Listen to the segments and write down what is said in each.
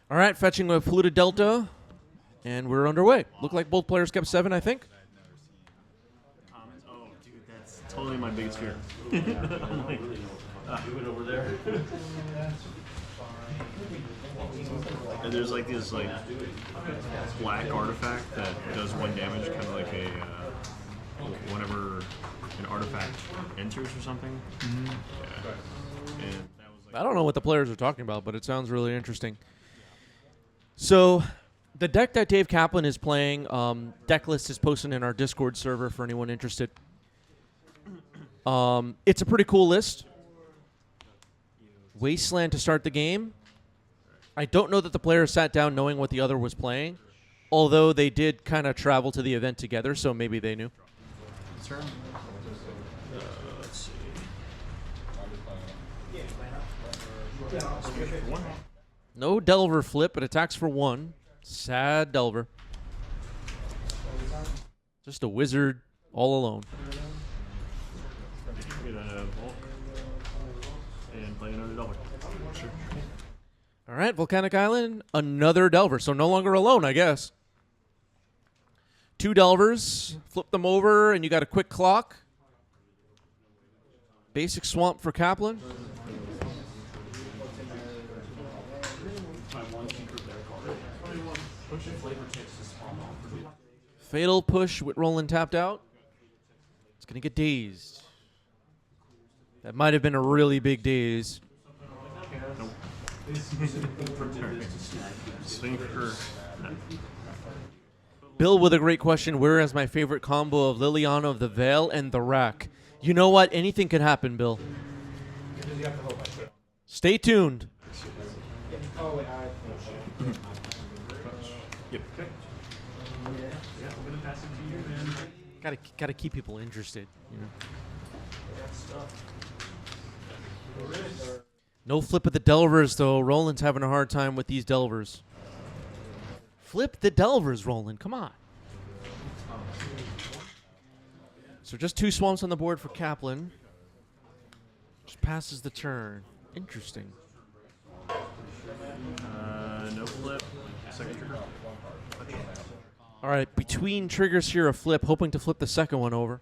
All right, fetching with Polluted Delta, and we're underway. Look like both players kept 7, I think. Oh, dude, that's totally my biggest fear. I'm like, move it over there. And there's like this black artifact that does 1 damage, kind of like a whenever an artifact enters or something. Mm-hmm. Yeah. And that was like, I don't know what the players are talking about, but it sounds really interesting. So, the deck that Dave Kaplan is playing, deck list is posted in our Discord server for anyone interested. It's a pretty cool list. Wasteland to start the game. I don't know that the players sat down knowing what the other was playing, although they did kind of travel to the event together, so maybe they knew. turn. Let's see. One. No Delver flip, but attacks for 1. Sad Delver. Just a wizard all alone. Get a bulk and play another Delver. Sure. All right, Volcanic Island, another Delver. So no longer alone, I guess. 2 Delvers, flip them over, and you got a quick clock. Basic Swamp for Kaplan. Fatal Push with Roland tapped out. It's going to get dazed. That might have been a really big daze. Swing for. Bill with a great question. Where is my favorite combo of Liliana of the Veil and the Rack? You know what? Anything could happen, Bill. Stay tuned. Yep. Gotta keep people interested. You know? No flip of the Delvers, though. Roland's having a hard time with these Delvers. Flip the Delvers, Roland. Come on. So just 2 swamps on the board for Kaplan. Just passes the turn. Interesting. No flip. Second trigger. All right, between triggers here, a flip, hoping to flip the second one over.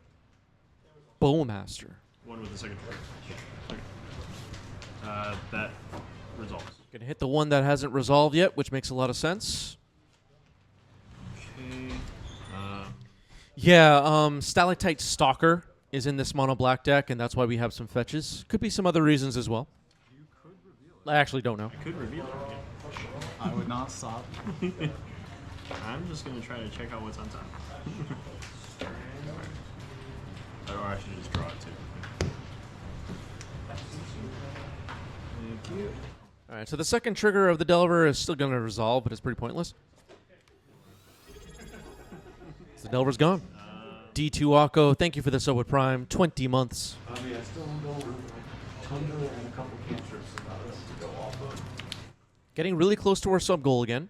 Bowmaster. One with the second trigger. That resolves. Gonna hit the one that hasn't resolved yet, which makes a lot of sense. Okay. Yeah, Stalactite Stalker is in this mono black deck, and that's why we have some fetches. Could be some other reasons as well. You could reveal it. I actually don't know. I could reveal it. I would not stop. I'm just going to try to check out what's on top. Or I should just draw it too. Thank you. All right, so the second trigger of the Delver is still going to resolve, but it's pretty pointless. So the Delver's gone. D2 Akko, thank you for the sub with Prime. 20 months. I still don't know Tundra and a couple cantrips about us to go off of. Getting really close to our sub goal again.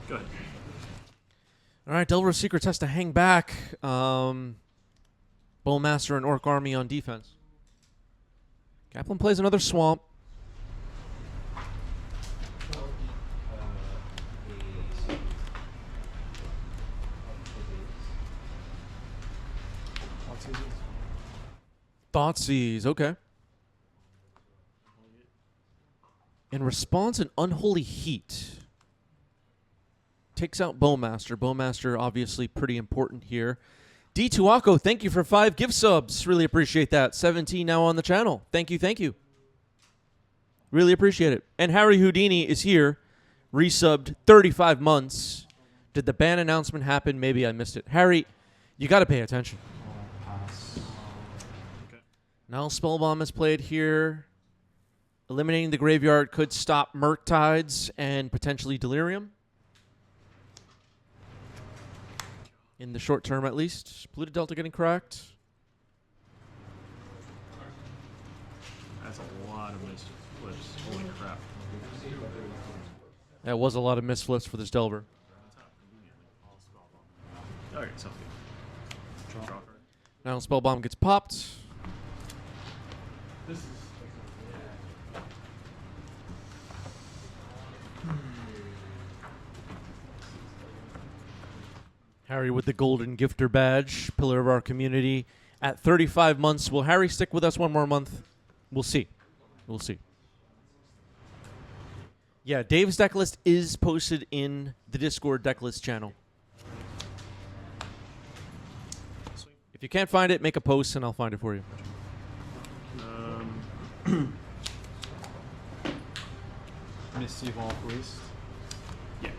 Go ahead. All right, Delver Secrets has to hang back. Bowmaster and Orc Army on defense. Kaplan plays another Swamp. Thoughtseize, okay. In response, an Unholy Heat. Takes out Bowmaster. Bowmaster obviously pretty important here. D2 Akko, thank you for 5 gift subs. Really appreciate that. 17 now on the channel. Thank you, thank you. Really appreciate it. And Harry Houdini is here. Resubbed 35 months. Did the ban announcement happen? Maybe I missed it. Harry, you got to pay attention. Now Spellbomb is played here. Eliminating the graveyard could stop Murktides and potentially Delirium. In the short term, at least. Polluted Delta getting cracked. That's a lot of missed flips. Holy crap. That was a lot of missed flips for this Delver. Okay, sounds good. Draw card. Now spell bomb gets popped. This is Harry with the golden gifter badge, pillar of our community. At 35 months, will Harry stick with us one more month? We'll see. We'll see. Yeah, Dave's deck list is posted in the Discord deck list channel. If you can't find it, make a post and I'll find it for you. Misty Evolve Waste. Yeah.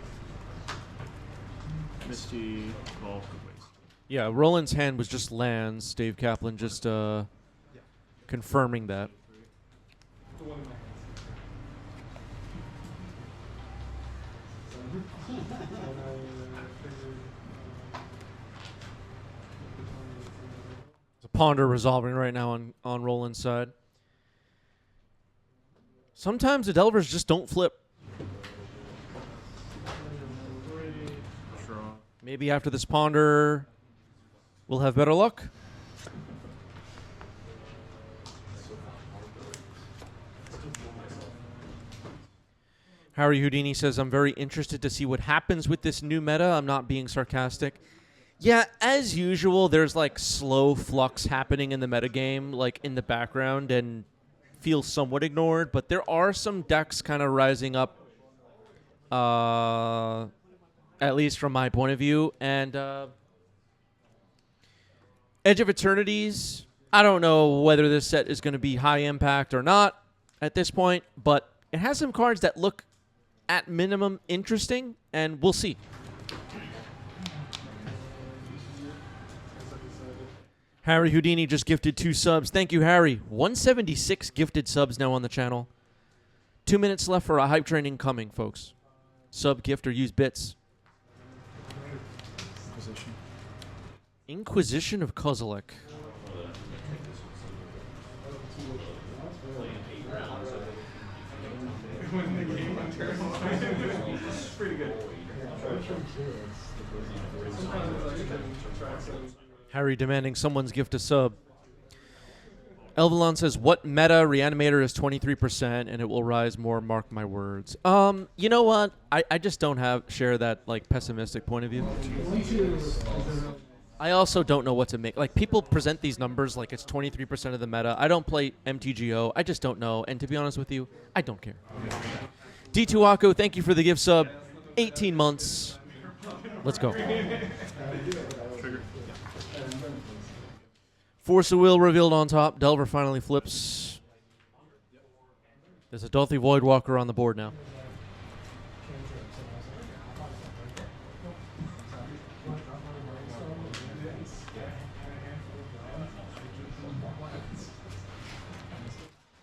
Misty, Bulk, Waste. Yeah, Roland's hand was just lands. Dave Kaplan just confirming that. the one in my There's a ponder resolving right now on Roland's side. Sometimes the Delvers just don't flip. Draw. Maybe after this ponder, we'll have better luck. Harry Houdini says, I'm very interested to see what happens with this new meta. I'm not being sarcastic. Yeah, as usual, there's like slow flux happening in the metagame, like in the background, and feels somewhat ignored. But there are some decks kind of rising up, at least from my point of view. And Edge of Eternities, I don't know whether this set is going to be high impact or not at this point, but it has some cards that look at minimum interesting, and we'll see. Harry Houdini just gifted 2 subs. Thank you, Harry. 176 gifted subs now on the channel. 2 minutes left for a hype train incoming, folks. Sub, gift, or use bits. Inquisition. Inquisition of Kozilek. when the game turns. It's pretty good. Harry demanding someone's gift a sub. Elvalon says, what meta Reanimator is 23% and it will rise more, mark my words. You know what? I just don't share that like pessimistic point of view. I also don't know what to make. Like, people present these numbers like it's 23% of the meta. I don't play MTGO. I just don't know. And to be honest with you, I don't care. D2 Akko, thank you for the gift sub. 18 months. Let's go. Force of Will revealed on top. Delver finally flips. There's a Dolthy Voidwalker on the board now.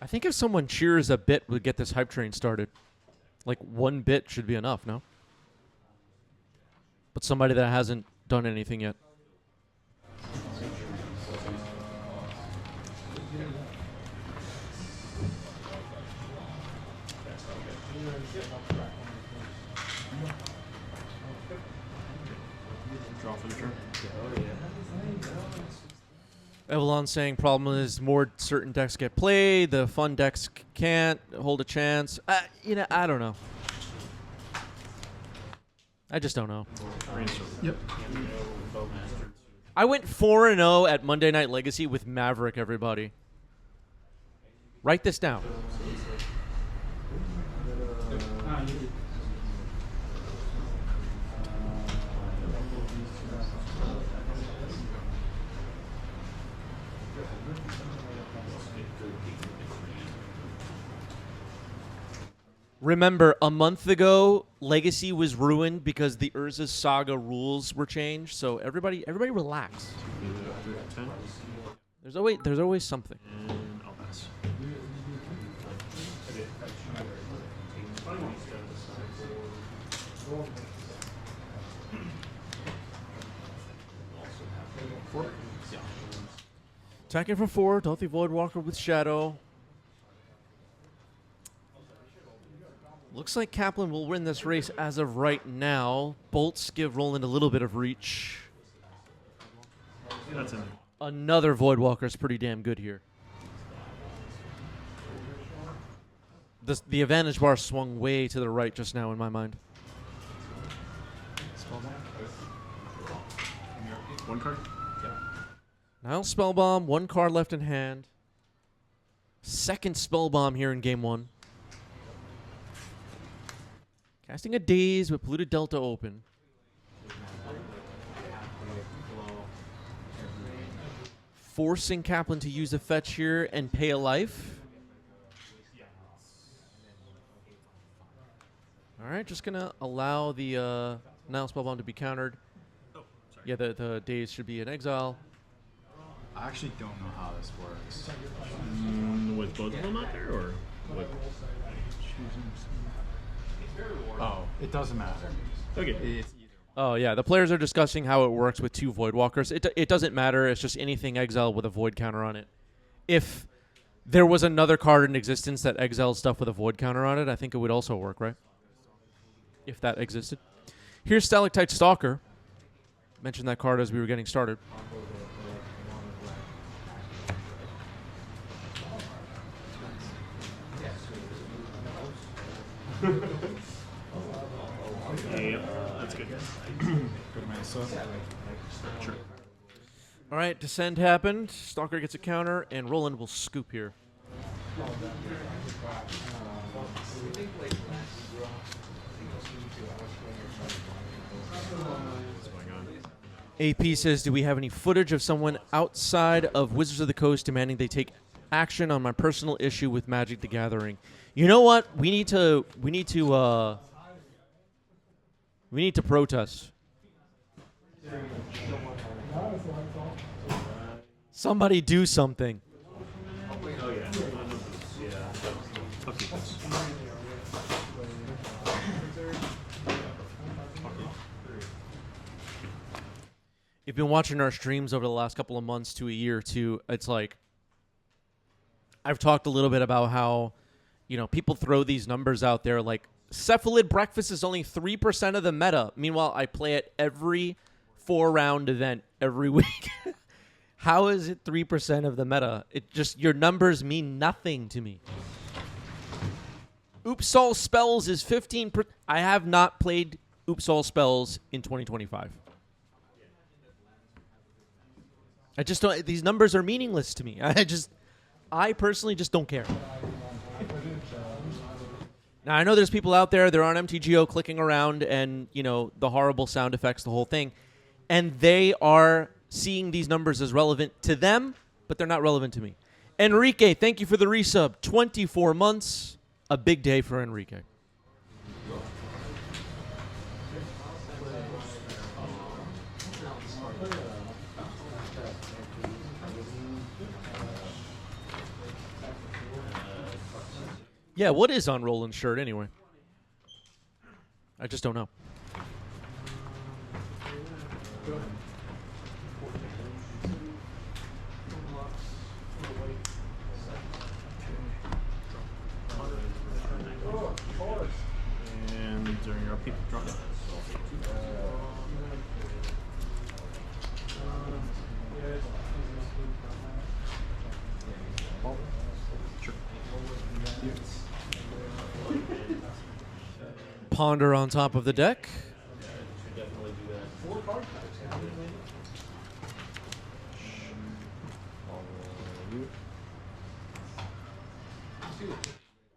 I think if someone cheers a bit would get this hype train started. Like 1 bit should be enough, no? But somebody that hasn't done anything yet. Draw for the turn. Evelon saying problem is more certain decks get played, the fun decks can't hold a chance. You know, I don't know. I just don't know. Yep. I went 4-0 at Monday Night Legacy with Maverick, everybody. Write this down. Remember, a month ago, Legacy was ruined because the Urza's Saga rules were changed. So everybody relax. 10. There's always something. And I'll pass. Attacking for 4, Dolthy Voidwalker with Shadow. Looks like Kaplan will win this race as of right now. Bolts give Roland a little bit of reach. That's in. Another Voidwalker is pretty damn good here. The advantage bar swung way to the right just now in my mind. One card? Now Spellbomb, 1 card left in hand. Second Spellbomb here in game 1. Casting a Daze with Polluted Delta open. Forcing Kaplan to use a fetch here and pay a life. All right, just going to allow the Nile Spellbomb to be countered. Oh, sorry. Yeah, the Daze should be in exile. I actually don't know how this works. With both of them out there, or with? Oh, it doesn't matter. Okay. It's either. Oh, yeah. The players are discussing how it works with 2 Voidwalkers. It doesn't matter. It's just anything exiled with a Void counter on it. If there was another card in existence that exiled stuff with a Void counter on it, I think it would also work, right? If that existed. Here's Stalactite Stalker. Mentioned that card as we were getting started. Yep, that's good. Good Mesa. Sure. All right, Descend happened. Stalker gets a counter, and Roland will scoop here. What's going on? AP says, do we have any footage of someone outside of Wizards of the Coast demanding they take action on my personal issue with Magic the Gathering? You know what? We need to protest. Somebody do something. Oh yeah. Okay, this. You've been watching our streams over the last couple of months to a year or two. It's like I've talked a little bit about how, people throw these numbers out there like Cephalid Breakfast is only 3% of the meta. Meanwhile, I play it every 4-round event every week. How is it 3% of the meta? It just, your numbers mean nothing to me. Oops All Spells is 15%. I have not played Oops All Spells in 2025. I just don't, these numbers are meaningless to me. I personally just don't care. Now, I know there's people out there, they're on MTGO clicking around and, the horrible sound effects, the whole thing. And they are seeing these numbers as relevant to them, but they're not relevant to me. Enrique, thank you for the resub. 24 months, a big day for Enrique. Yeah, what is on Roland's shirt anyway? I just don't know. And during your upkeep, drop it. Sure. Ponder on top of the deck.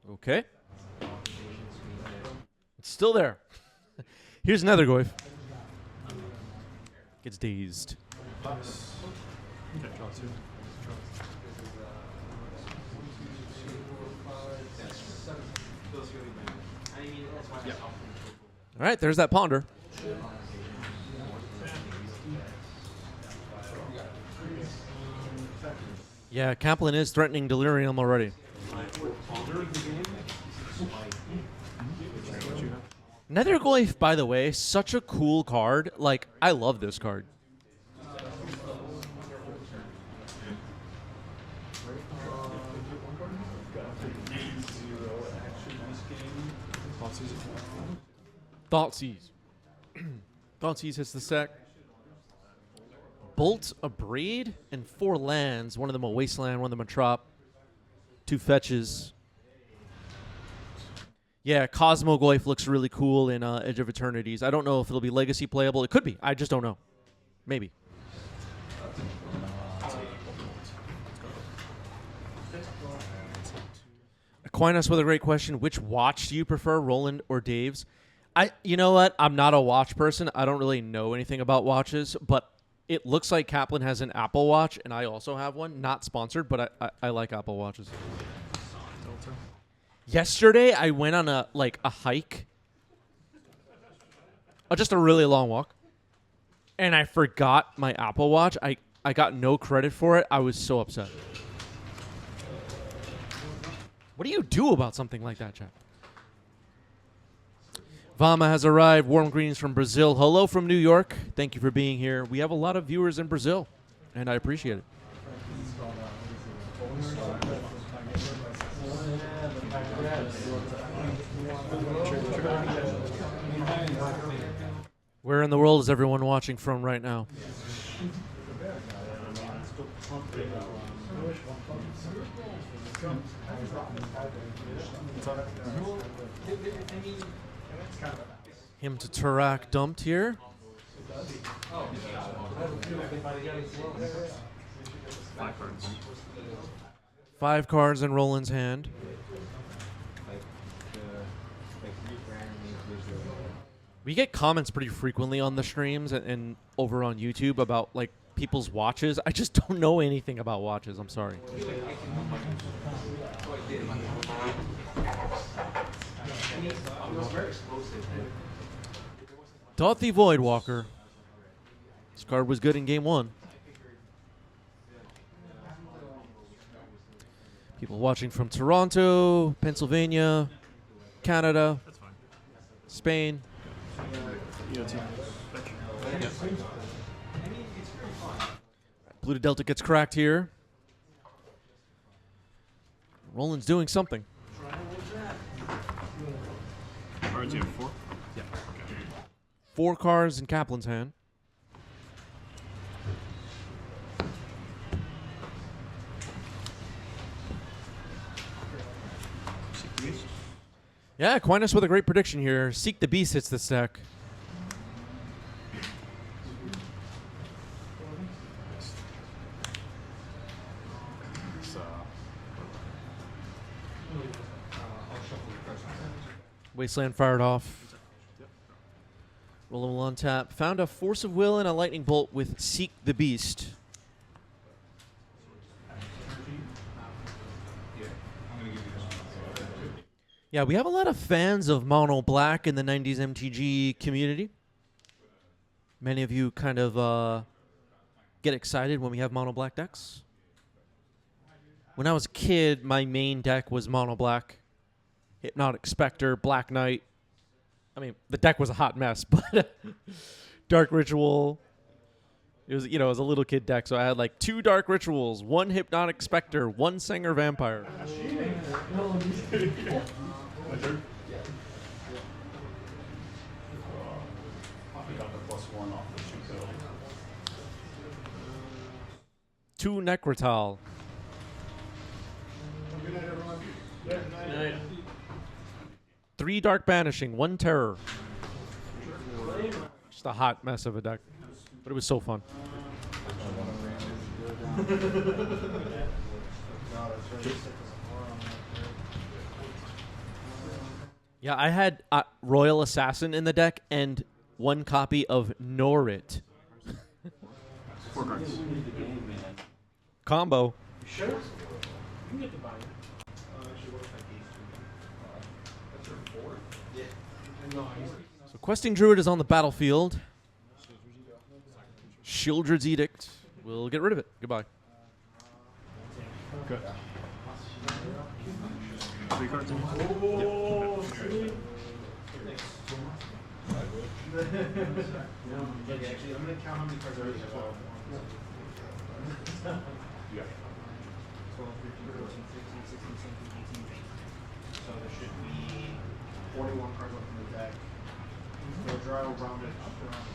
Okay. It's still there. Here's another Goyf. Gets dazed. Okay, draw 2. All right, there's that Ponder. Yeah, Kaplan is threatening Delirium already. Nether Goyf, by the way, such a cool card. Like, I love this card. Thoughtseize. Thoughtseize hits the sack. Bolt, a Braid, and 4 lands. One of them a Wasteland, one of them a Trop. 2 fetches. Yeah, Cosmoglyph looks really cool in Edge of Eternities. I don't know if it'll be Legacy playable. It could be. I just don't know. Maybe. Aquinas with a great question. Which watch do you prefer, Roland or Dave's? You know what? I'm not a watch person. I don't really know anything about watches, but it looks like Kaplan has an Apple Watch, and I also have one. Not sponsored, but I like Apple Watches. Yesterday, I went on a hike, just a really long walk, and I forgot my Apple Watch. I got no credit for it. I was so upset. What do you do about something like that, Chad? Vama has arrived. Warm greetings from Brazil. Hello from New York. Thank you for being here. We have a lot of viewers in Brazil, and I appreciate it. Where in the world is everyone watching from right now? Him to Tarak dumped here. 5 cards. 5 cards in Roland's hand. We get comments pretty frequently on the streams and over on YouTube about like people's watches. I just don't know anything about watches. I'm sorry. Dothy Voidwalker. This card was good in game 1. People watching from Toronto, Pennsylvania, Canada, That's fine. Spain. Blue to Delta gets cracked here. Roland's doing something. Cards, you have 4? Yeah. Okay. 4 cards in Kaplan's hand. Yeah, Aquinas with a great prediction here. Seek the Beast hits this deck. Wasteland fired off. Roll will untap. Found a Force of Will and a Lightning Bolt with Seek the Beast. Yeah, we have a lot of fans of Mono Black in the 90s MTG community. Many of you kind of get excited when we have Mono Black decks. When I was a kid, my main deck was Mono Black. Hypnotic Spectre, Black Knight. I mean, the deck was a hot mess, but Dark Ritual. It was, it was a little kid deck, so I had like 2 Dark Rituals, 1 Hypnotic Spectre, 1 Singer Vampire. Two Necrotal. Good night, everyone. Good night. 3 Dark Banishing, 1 Terror. Just a hot mess of a deck, but it was so fun. Yeah, I had Royal Assassin in the deck and 1 copy of Norit. 4 cards. Combo. Sure. You can get the buy. So Questing Druid is on the battlefield. Shieldred's Edict. We'll get rid of it. Goodbye. Good. 3 cards in here? Oh, see? Actually, I'm going to count how many cards are there. 12, 15, 14, 15, 16, 17, 18, 19. So there should be 41 cards left in the deck. So draw will round it up around.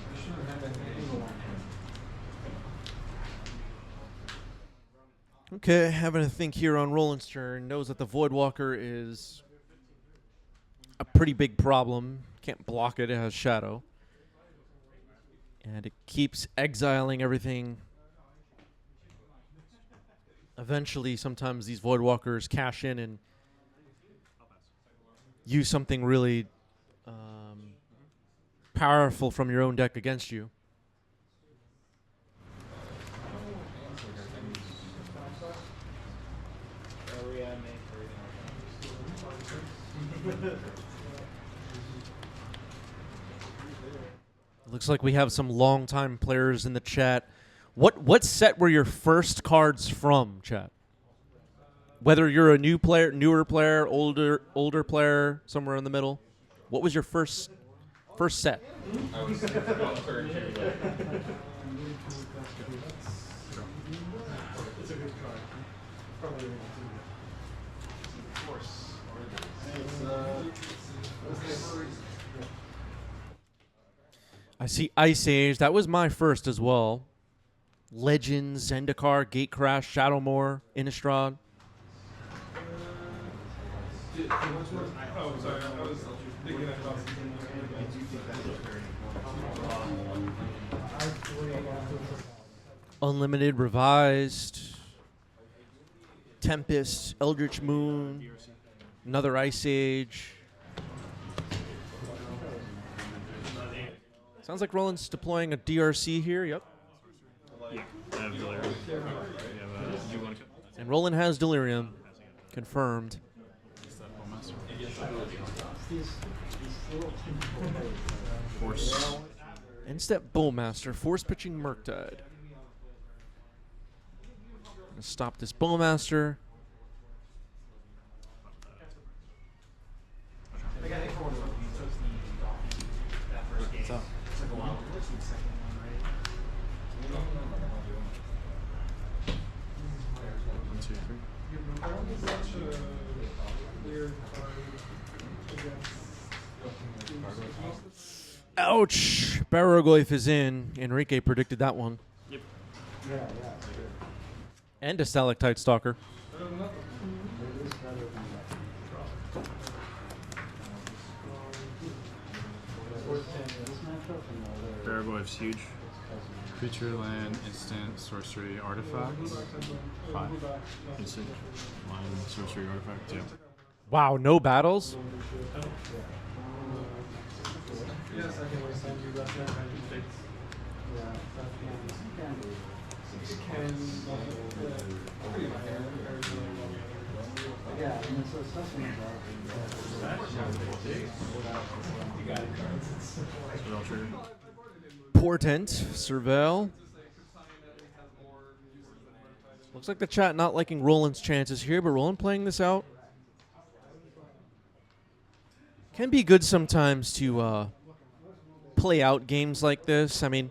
Okay, having a think here on Roland's turn. Knows that the Voidwalker is a pretty big problem. Can't block it. It has Shadow. And it keeps exiling everything. Eventually, sometimes these Voidwalkers cash in and use something really powerful from your own deck against you. Looks like we have some long-time players in the chat. What set were your first cards from, chat? Whether you're a new player, newer player, older player, somewhere in the middle. What was your first set? I was about 30. It's a good card. Probably force. I see Ice Age. That was my first as well. Legends, Zendikar, Gatecrash, Shadowmoor, Innistrad. Oh, sorry. I was thinking about Unlimited, Revised, Tempest, Eldritch Moon, another Ice Age. Sounds like Roland's deploying a DRC here. Yep. Yeah, I have Delirium. You have, do you want to And Roland has Delirium. Confirmed. Force. Instep Bowmaster, force pitching Murktide. Gonna stop this Bowmaster. One, two, three. Ouch! Barrogoyf is in. Enrique predicted that one. Yep. And a Stalactite Stalker. Barragoyf's huge. Creature, land, instant, sorcery, artifact. 5. Instant. Line, sorcery, artifact. Yeah. Wow, no battles? Yes, I can send you that magic fix. Yeah, and so it's something Spell trigger. Portent, Surveil. Looks like the chat not liking Roland's chances here, but Roland playing this out. Can be good sometimes to play out games like this. I mean,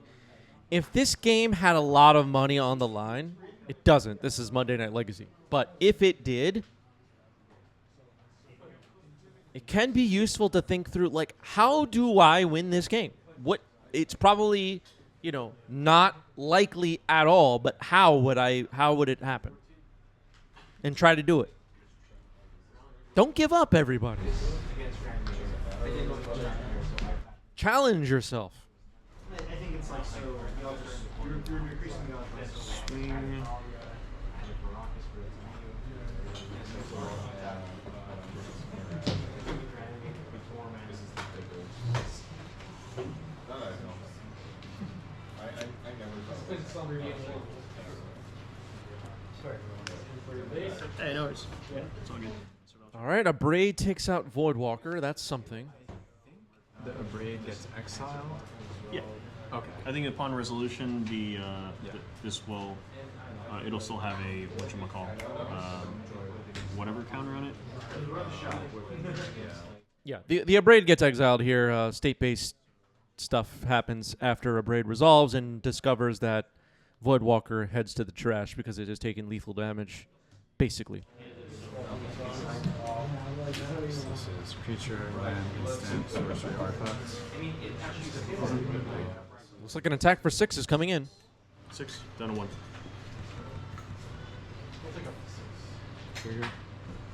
if this game had a lot of money on the line, it doesn't. This is Monday Night Legacy. But if it did, it can be useful to think through, like, how do I win this game? It's probably, not likely at all, but how would it happen? And try to do it. Don't give up, everybody. Challenge yourself. I think it's like so. You're increasing the odds. Swing. Hey, no worries. Yeah, it's all good. All right, a Braid takes out Voidwalker. That's something. The Abrade gets exiled. Yeah. Okay. I think upon resolution, this will it'll still have a whatchamacall, whatever counter on it. Yeah, the Abrade gets exiled here. State-based stuff happens after Abrade resolves and discovers that Voidwalker heads to the trash because it has taken lethal damage, basically. This is creature, land, instant, sorcery, artifacts. Looks like an attack for 6 is coming in. 6 down to 1. trigger.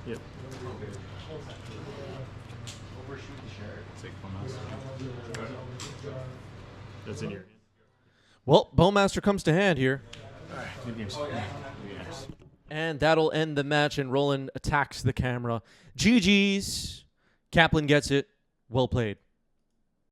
Yep. Take Bowmaster. That's in your hand. Well, Bowmaster comes to hand here. Alright, good games. Good games. And that'll end the match, and Roland attacks the camera. GG's. Kaplan gets it. Well played.